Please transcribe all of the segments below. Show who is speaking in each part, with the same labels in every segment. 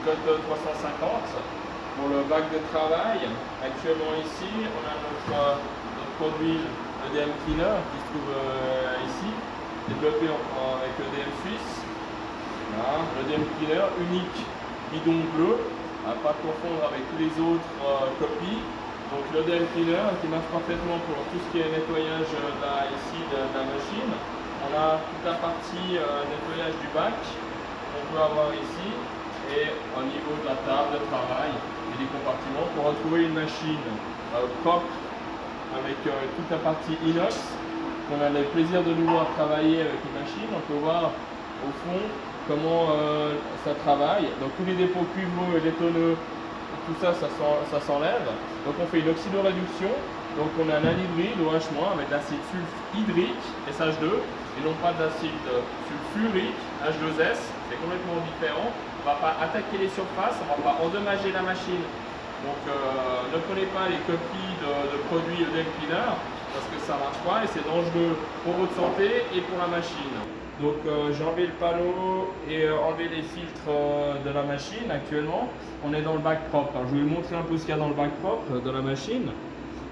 Speaker 1: code 350 pour le bac de travail. Actuellement ici, on a notre produit EDM Cleaner qui se trouve ici, développé avec EDM Suisse. Voilà, l'EDM Cleaner unique bidon bleu, à ne pas confondre avec tous les autres copies. Donc l'EDM Cleaner qui marche parfaitement pour tout ce qui est nettoyage ici de la machine. On a toute la partie nettoyage du bac qu'on peut avoir ici et au niveau de la table de travail et des compartiments pour retrouver une machine propre avec toute la partie inox qu'on a le plaisir de nous voir travailler avec une machine. On peut voir au fond comment ça travaille. Donc tous les dépôts cuiveux et létonneux, tout ça, ça s'enlève. Donc on fait une oxydoréduction. Donc on a un anhydride OH- avec l'acide sulfhydrique SH2 et non pas d'acide sulfurique H2S. C'est complètement différent. On ne va pas attaquer les surfaces, on ne va pas endommager la machine. Donc ne prenez pas les copies de produits EDM Cleaner parce que ça ne marche pas et c'est dangereux pour votre santé et pour la machine. Donc j'ai enlevé le panneau et enlevé les filtres de la machine. Actuellement, on est dans le bac propre. Alors, je vais vous montrer un peu ce qu'il y a dans le bac propre de la machine.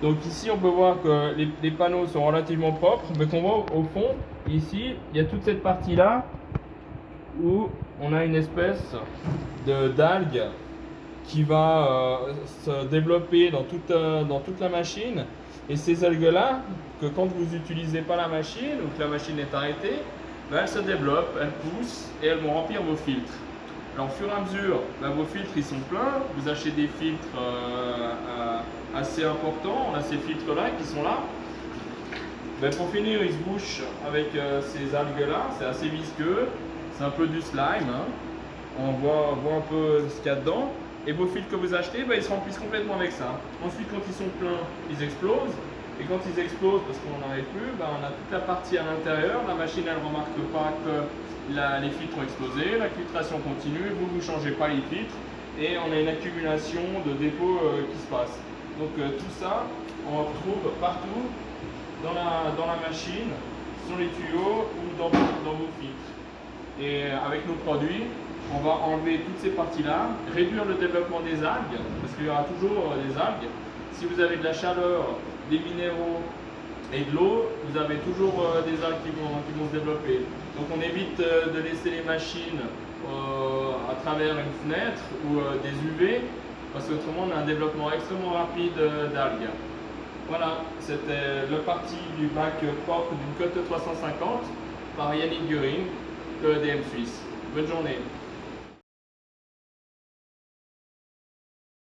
Speaker 1: Donc ici, on peut voir que les panneaux sont relativement propres, mais qu'on voit au fond, ici, il y a toute cette partie-là où on a une espèce d'algue qui va se développer dans toute la machine. Et ces algues-là, que quand vous n'utilisez pas la machine ou que la machine est arrêtée, ben, elles se développent, elles poussent et elles vont remplir vos filtres. Alors au fur et à mesure, ben, vos filtres ils sont pleins, vous achetez des filtres assez importants, on a ces filtres-là qui sont là. Ben, pour finir, ils se bouchent avec ces algues-là, c'est assez visqueux, c'est un peu du slime, hein. On voit un peu ce qu'il y a dedans. Et vos filtres que vous achetez, ben, ils se remplissent complètement avec ça. Ensuite, quand ils sont pleins, ils explosent. Et quand ils explosent, parce qu'on n'en arrive plus, ben, on a toute la partie à l'intérieur. La machine, elle ne remarque pas que les filtres ont explosé. La filtration continue, vous ne changez pas les filtres. Et on a une accumulation de dépôts qui se passe. Donc tout ça, on retrouve partout dans la machine, sur les tuyaux ou dans vos filtres. Et avec nos produits, on va enlever toutes ces parties-là, réduire le développement des algues, parce qu'il y aura toujours des algues. Si vous avez de la chaleur, des minéraux et de l'eau, vous avez toujours des algues qui vont se développer. Donc on évite de laisser les machines à travers une fenêtre ou des UV, parce qu'autrement on a un développement extrêmement rapide d'algues. Voilà, c'était le parti du bac propre d'une cote 350 par Yannick Göring, le EDM Suisse. Bonne journée.